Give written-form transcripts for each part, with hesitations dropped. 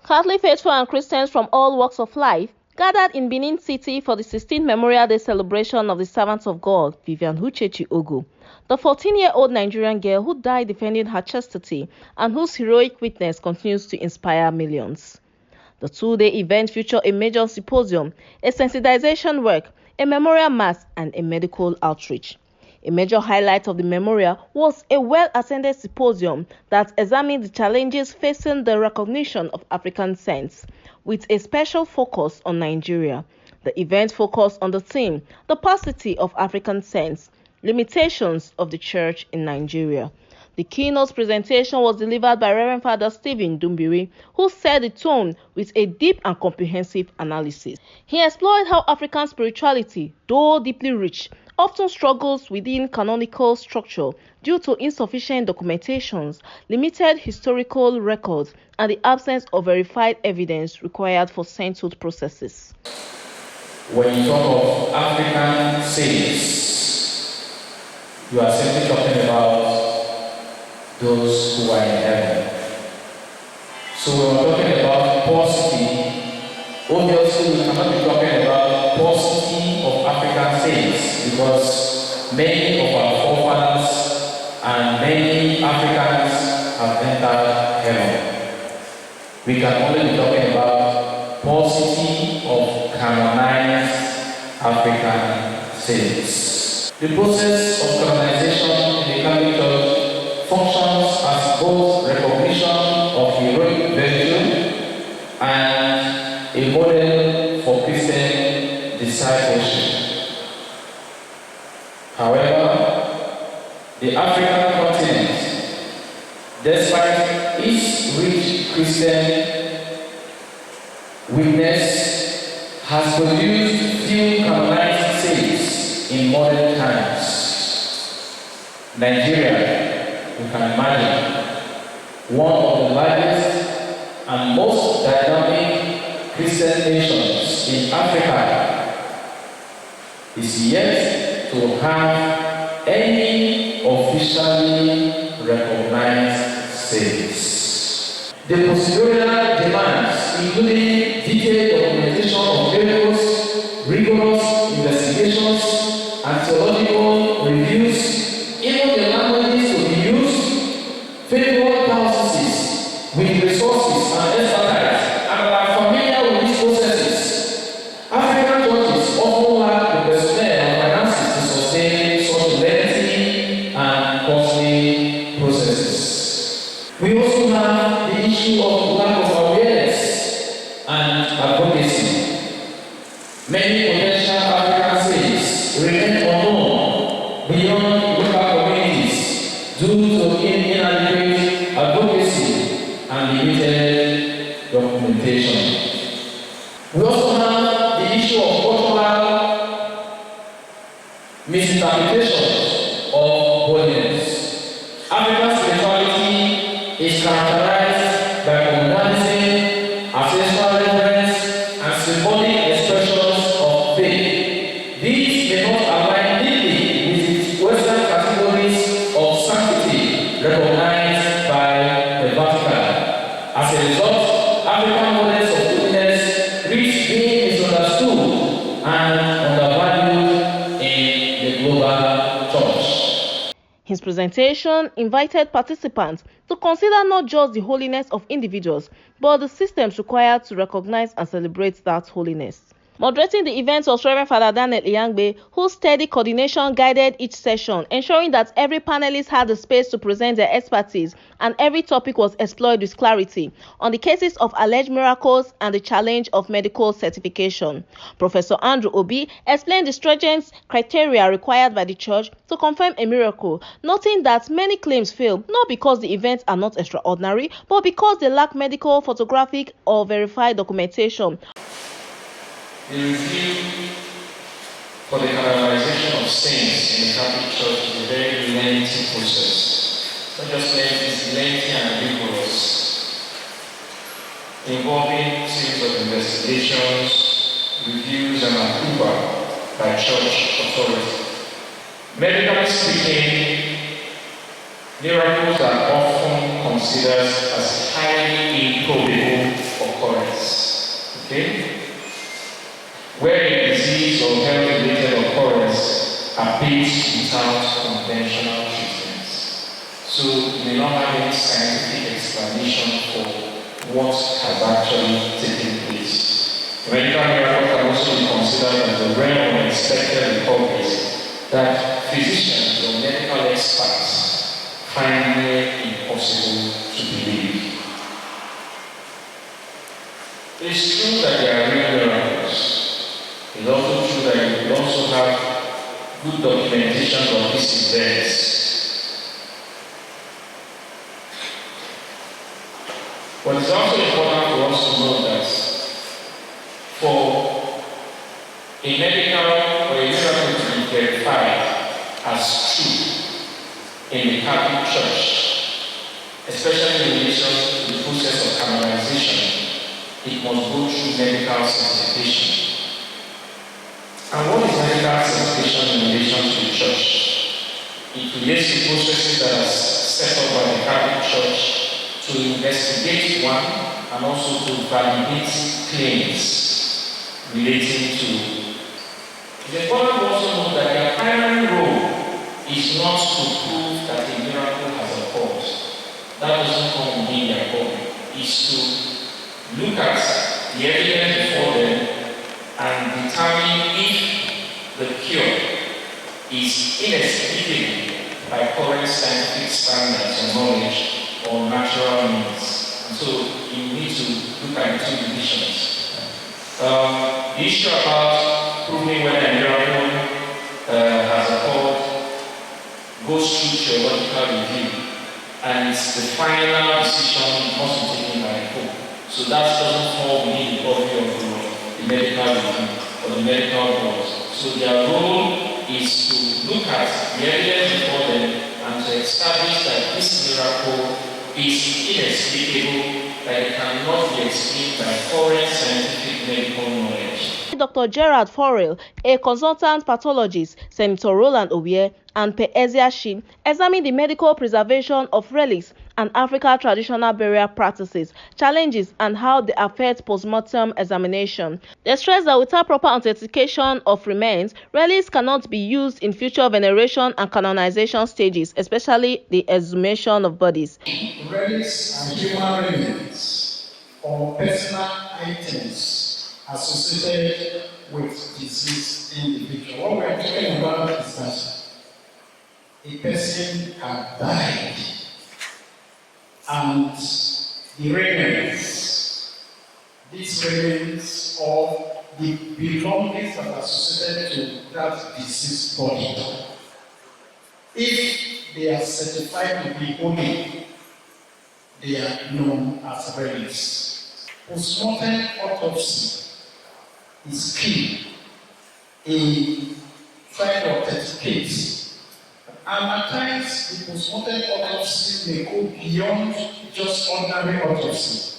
Catholic faithful and Christians from all walks of life gathered in Benin City for the 16th Memorial Day celebration of the servants of God, Vivian Ogu, the 14-year-old Nigerian girl who died defending her chastity and whose heroic witness continues to inspire millions. The two-day event featured a major symposium, a sensitization work, a memorial mass, and a medical outreach. A major highlight of the memorial was a well-attended symposium that examined the challenges facing the recognition of African saints, with a special focus on Nigeria. The event focused on the theme, the paucity of African saints, limitations of the Church in Nigeria. The keynote presentation was delivered by Reverend Father Stephen Dumbiri, who set the tone with a deep and comprehensive analysis. He explored how African spirituality, though deeply rich, often struggles within canonical structure due to insufficient documentations, limited historical records, and the absence of verified evidence required for sainthood processes. When you talk of African saints, you are simply talking about those who are in heaven. So when we're talking about paucity, obviously we cannot be talking about paucity of African saints, because many of our forefathers and many Africans have entered heaven. We can only be talking about paucity of canonized African saints. The process of canonization in the Catholic Church functions as both recognition of heroic virtue and a model for Christian discipleship. However, the African continent, despite its rich Christian witness, has produced few canonized saints in modern times. Nigeria, you can imagine, one of the largest and most dynamic Christian nations in Africa, is yet to have any officially recognized saints. The procedural demands, including detailed documentation of miracles, rigorous investigations, and theological reviews, even the languages to be used, faithful diocese with resources and expertise, and are familiar with these processes. African churches often lack the personnel and finances to sustain such lengthy and costly processes. We also have the issue of lack of awareness and advocacy. Many potential African saints remain unknown beyond local communities due to inadequate advocacy and limited documentation. We also have the issue of cultural misinterpretation of holiness. African spirituality is characterized by communalism, ancestral reverence, and symbolic expressions of faith. These may not align neatly with its Western categories of sanctity recognized by the Vatican. As a result, African models of holiness risk being misunderstood and undervalued in the global church. His presentation invited participants to consider not just the holiness of individuals, but the systems required to recognize and celebrate that holiness. Moderating the event was Reverend Father Daniel Iyangbe, whose steady coordination guided each session, ensuring that every panelist had the space to present their expertise and every topic was explored with clarity on the cases of alleged miracles and the challenge of medical certification. Professor Andrew Obi explained the stringent criteria required by the Church to confirm a miracle, noting that many claims fail not because the events are not extraordinary, but because they lack medical, photographic, or verified documentation. The review for the canonization of saints in the Catholic Church is a very lengthy process. Not just lengthy, it's lengthy and rigorous, involving series of investigations, reviews, and approval by church authority. Medically speaking, miracles are often considered as highly improbable Okay? Where a disease or health-related occurrence appears without conventional treatments. So you may not have any scientific explanation for what has actually taken place. Medical miracle can also be considered as the realm of unexpected recoveries that physicians or medical experts find near impossible to believe. It's true that there are real miracles. It's also true that you will also have good documentation of these events. But it's also important for us to know that for a medical or a miracle to be verified as true in the Catholic Church, especially in relation to the process of canonization, it must go through medical certification. And what is medical certification in relation to the Church? It relates to processes that are set up by the Catholic Church to investigate one and also to validate claims relating to. It's important to also know that their primary role is not to prove that a miracle has occurred. That doesn't come within their body. It's to look at the evidence before them and determine if the cure is inexplicable by current scientific standards or knowledge or natural means. And so you need to look at the two divisions. The issue about proving whether a miracle has occurred goes through theological review, and it's the final decision must be taken by the Pope. So that doesn't fall within the purview of the medical review or the medical board. So their role is to look at the evidence before them and to establish that this miracle is inexplicable, that it cannot be explained by current scientific medical knowledge. Dr. Gerard Forel, a consultant pathologist, Senator Roland Obier, and Per Eziashi examined the medical preservation of relics and African traditional burial practices, challenges, and how they affect postmortem examination. They stressed that without proper authentication of remains, relics cannot be used in future veneration and canonization stages, especially the exhumation of bodies. Relics are human remains or personal items associated with deceased individual. What we are talking about is that a person had died and the remains, these remains of the belongings that are associated to that deceased body, if they are certified to be holy, they are known as relics. Postmortem autopsy is key in trying to authenticate. And at times, the postmortem autopsy may go beyond just ordinary autopsy.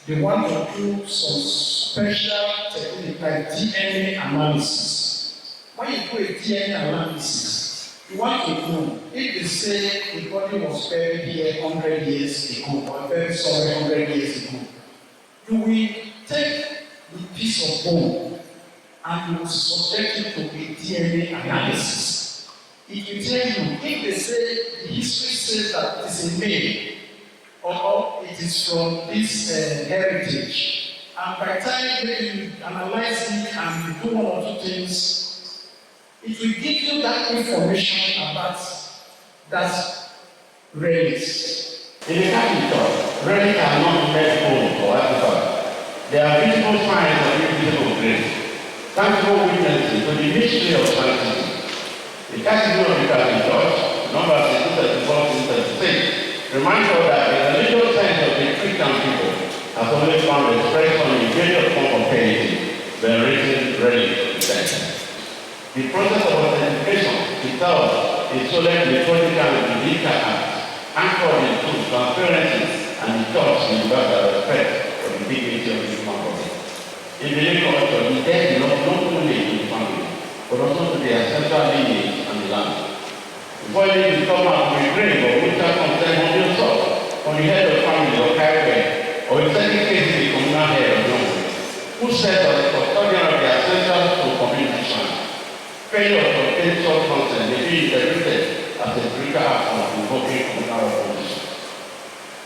They want to do some special technique like DNA analysis. When you do a DNA analysis, you want to know if they say the body was buried here 100 years ago, or very sorry, 100 years ago. You will take the piece of bone and you will subject it to a DNA analysis. It will tell you if they say the history says that it is a male or it is from this heritage, and by the time you analyze it and you do one or two things, it will give you that information about that relics. In the Catholic Church, relics are not medical or artifacts. They are visible signs of invisible grace, tangible witnesses to the mystery of sanctity. The Catechism of the Catholic Church, number 34-36, reminds us that the religious sense of the Christian people has always found expression in greater form of piety, venerating relics of the saints. The process of authentication itself is solely liturgical and biblical act, anchored in truth, transparency, and the church universal respect for the dignity of the human body. In the name of the dead belong not only to the family, but also to the ancestral lineage and the land. Before you come out from a grave or which are concerned on yourself, on the head of family or career, or in certain cases the communal head of young, as a spiritual act of invoking communal opposition.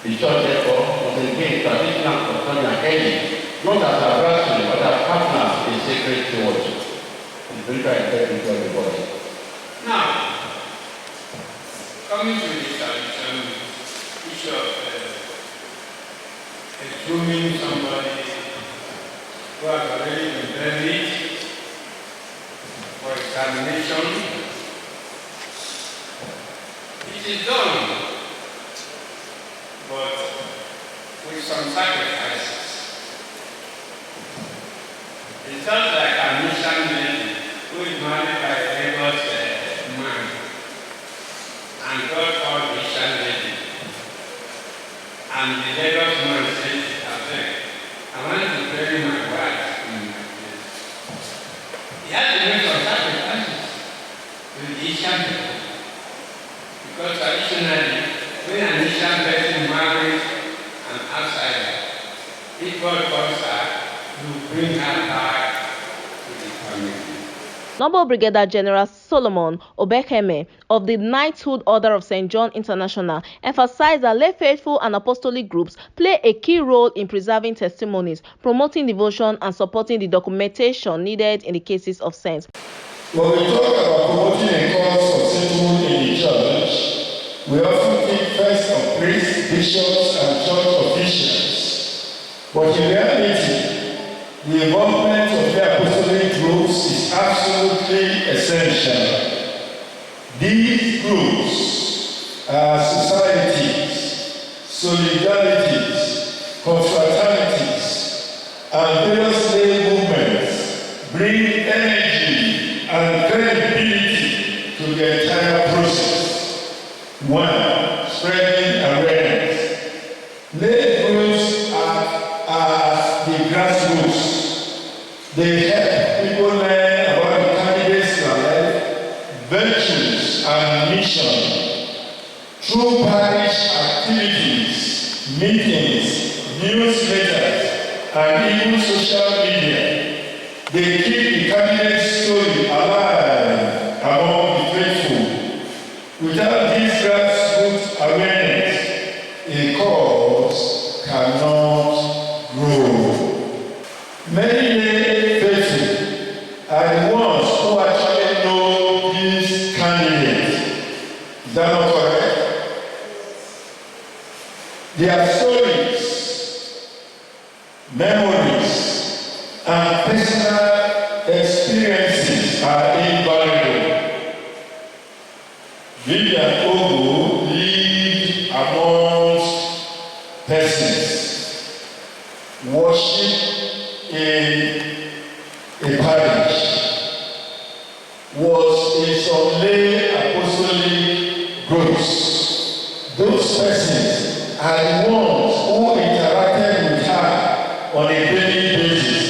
The church, therefore, was engaged traditional custodian early, not as a adversary, but as partners in sacred stewardship, the spiritual integrity of the body. Now, coming to the tradition, issue of exhuming somebody who has already been buried for examination, it is done, but with some sacrifices. It's not like a mission lady who is married by a Lagos man, and God called mission lady. And the Lagos man said, I want to bury my wife in my place. He had to make some sacrifices to the Asian people. Because traditionally, when an Asian person marries an outsider, if God calls her, you bring her back to the family. Noble Brigadier General Solomon Obekeme of the Knighthood Order of St. John International emphasized that lay faithful and apostolic groups play a key role in preserving testimonies, promoting devotion, and supporting the documentation needed in the cases of saints. When we talk about promoting a cause for sainthood in the church, we often think first of priests, bishops, and church officials. But in reality, the involvement of the apostolic groups is absolutely essential. These groups are societies, solidarities, confraternities, and various lay movements bring energy and credibility to the entire process. 1. Spreading awareness. Lay groups are the grassroots. They help people learn about the candidates' life, virtues, and mission. Through parish activities, meetings, newsletters, and even social media, they keep the candidate's story alive among the faithful. Without this grassroots awareness, a cause cannot grow. Many lay faithful are the ones who actually know these candidates. Is that not correct? Their stories, memories, and personal experiences are invaluable. Vivian lived amongst persons, worship in a parish, was in some lay apostolic groups. Those persons are the ones who interacted with her on a daily basis.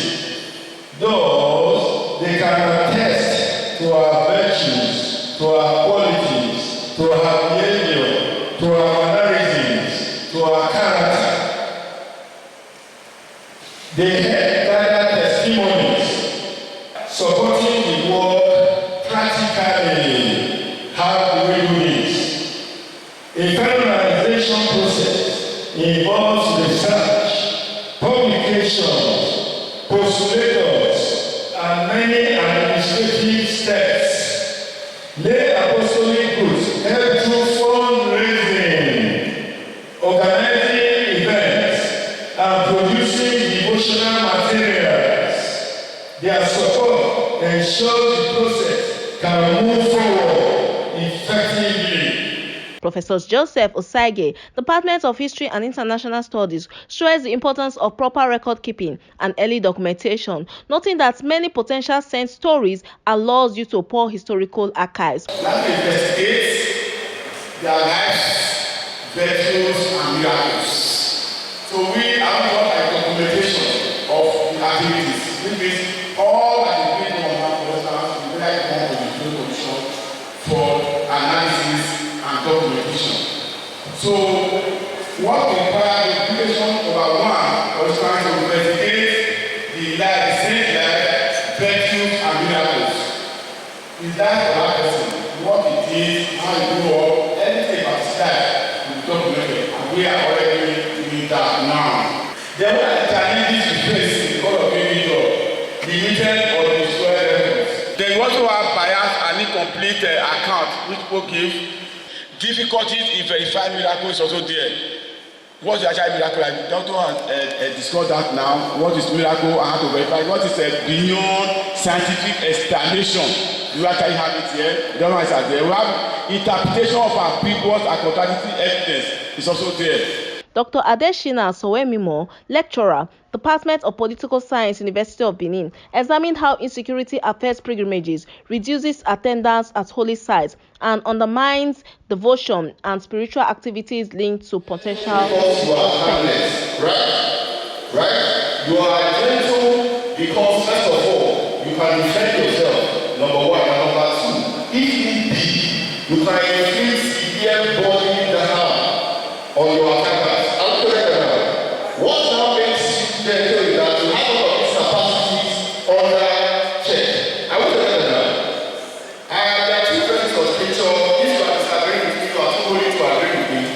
Thus, they can attest to our virtues, to our qualities, to our behavior, to our mannerisms, to our character. They help gather testimonies, supporting the work practically. How do we do this? A canonization process involves research, publications, postulators, and many administrative steps. Lay apostolic groups help through fundraising, organizing events, and producing devotional materials. Their support ensures the process can move forward effectively. Professor Joseph Osaige, Department of History and International Studies, stressed the importance of proper record keeping and early documentation, noting that many potential saint stories are lost due to poor historical archives. Let's investigate their lives, virtues, and miracles. So we have got a documentation of the activities, which means all activities on our for instance, we like one of the commission for analysis and documentation. So what requires the duration of one was trying to investigate the life, saint life, virtues, and miracles. Is that for our person? What it is, how it grew up, we are already doing that now. There were challenges we face because of limited or destroyed records. They also have biased and incomplete accounts which people give. Difficulties in verifying miracles also there. What is actually miracle? I don't want to discuss that now. What is miracle and how to verify? What is beyond scientific explanation? You actually have it here. The other one is there. We have interpretation of ambiguous and contradictory evidence. It's also there. Dr. Adeshina Sowemimo, lecturer, Department of Political Science, University of Benin, examined how insecurity affects pilgrimages, reduces attendance at holy sites, and undermines devotion and spiritual activities linked to potential. Because you are harmless, right? You are gentle because first of all, you can defend yourself. Number one, and number two, if need be, you can inflict severe bodily harm on your attackers. What now makes you gentle is that you have all of these capacities under check. I want to tell you now. There are two verses of scripture. If you are disagreeing with me, you are too willing to agree with me.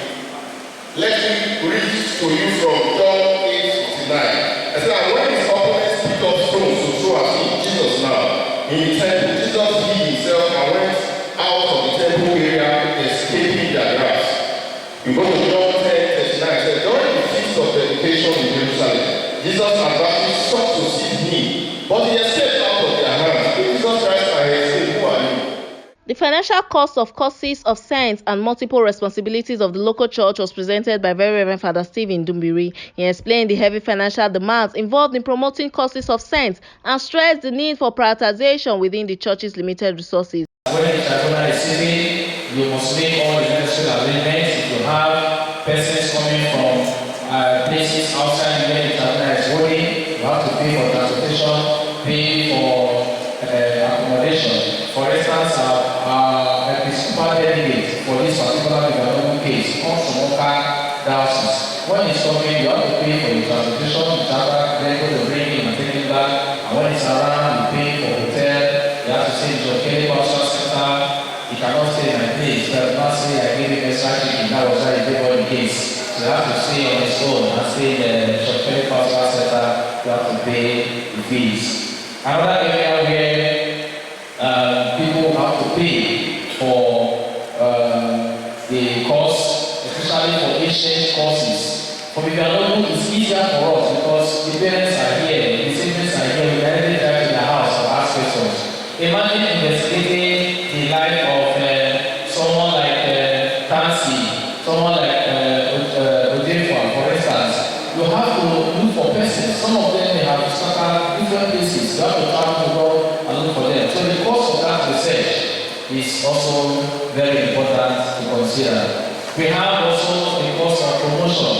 Let me read to you from John 8:59. I said, and when his opponents picked up stones to throw at him, Jesus now, in the temple, Jesus hid himself and went out of the temple area, escaping their grasp. You go to John 10:39. It says, during the feast of dedication in Jerusalem, Jesus advanced sought to seize him, but he escaped out of their hands. If Jesus Christ I escaped, who are you? The financial cost of causes of saints and multiple responsibilities of the local church was presented by Very Reverend Father Stephen Dumbiri. He explained the heavy financial demands involved in promoting causes of saints and stressed the need for prioritization within the church's limited resources. When the tribunal is sitting, you must make all the necessary arrangements. If you have persons coming from places outside where the tribunal is holding, you have to pay for transportation, pay for accommodation. For instance, Episcopal delegate for this particular development case comes from Oka diocese. When he's coming, you have to pay for the transportation, the charter, then go to bring him and take him back. And when he's around, you pay for hotel. You have to say John Kelly Pastor Center. He cannot stay in my place. He cannot say I gave him extra chicken. That was why he gave all the case. So you have to stay on his own and stay in the John Kelly Pastor Center. You have to pay the fees. Another area where people have to pay for the course, especially for ancient courses. For Vivian, it's easier for us because the parents are here, the siblings are here, we directly drive to the house to ask questions. Imagine investigating the life of someone like Tansi, someone like Odefa, for instance. You have to look for persons. Some of them they have scattered different places. You have to travel to go and look for them. So the cost of that research is also very important to consider. We have also the cost of promotion.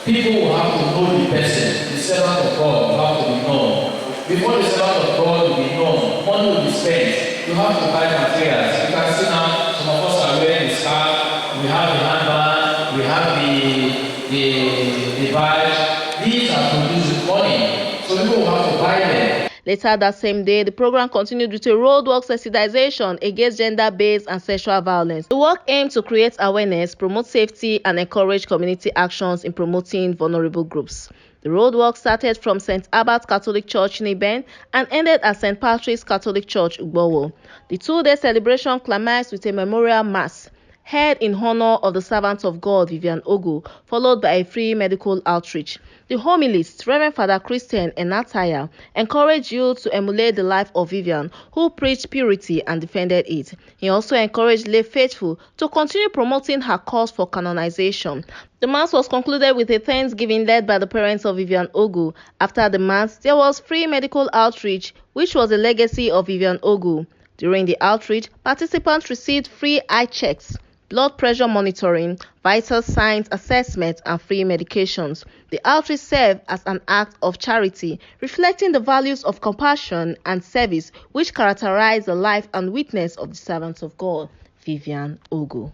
People will have to know the person. The servant of God will have to be known. Before the servant of God will be known, money will be spent. You have to buy materials. You can see now some of us are wearing the scarf, we have the handband, we have the badge. These are produced with money. So people will have to buy them. Later that same day, the program continued with a roadwork sensitization against gender-based and sexual violence. The work aimed to create awareness, promote safety, and encourage community actions in promoting vulnerable groups. The roadwork started from St. Albert Catholic Church in Iben and ended at St. Patrick's Catholic Church, Ugbowo. The two-day celebration climaxed with a memorial mass held in honor of the servant of God, Vivian Ogu, followed by a free medical outreach. The homilist, Reverend Father Christian Enataya, encouraged youth to emulate the life of Vivian, who preached purity and defended it. He also encouraged lay faithful to continue promoting her cause for canonization. The mass was concluded with a thanksgiving led by the parents of Vivian Ogu. After the mass, there was free medical outreach, which was a legacy of Vivian Ogu. During the outreach, participants received free eye checks, blood pressure monitoring, vital signs assessment, and free medications. The outreach served as an act of charity, reflecting the values of compassion and service which characterize the life and witness of the servants of God, Vivian Ogu.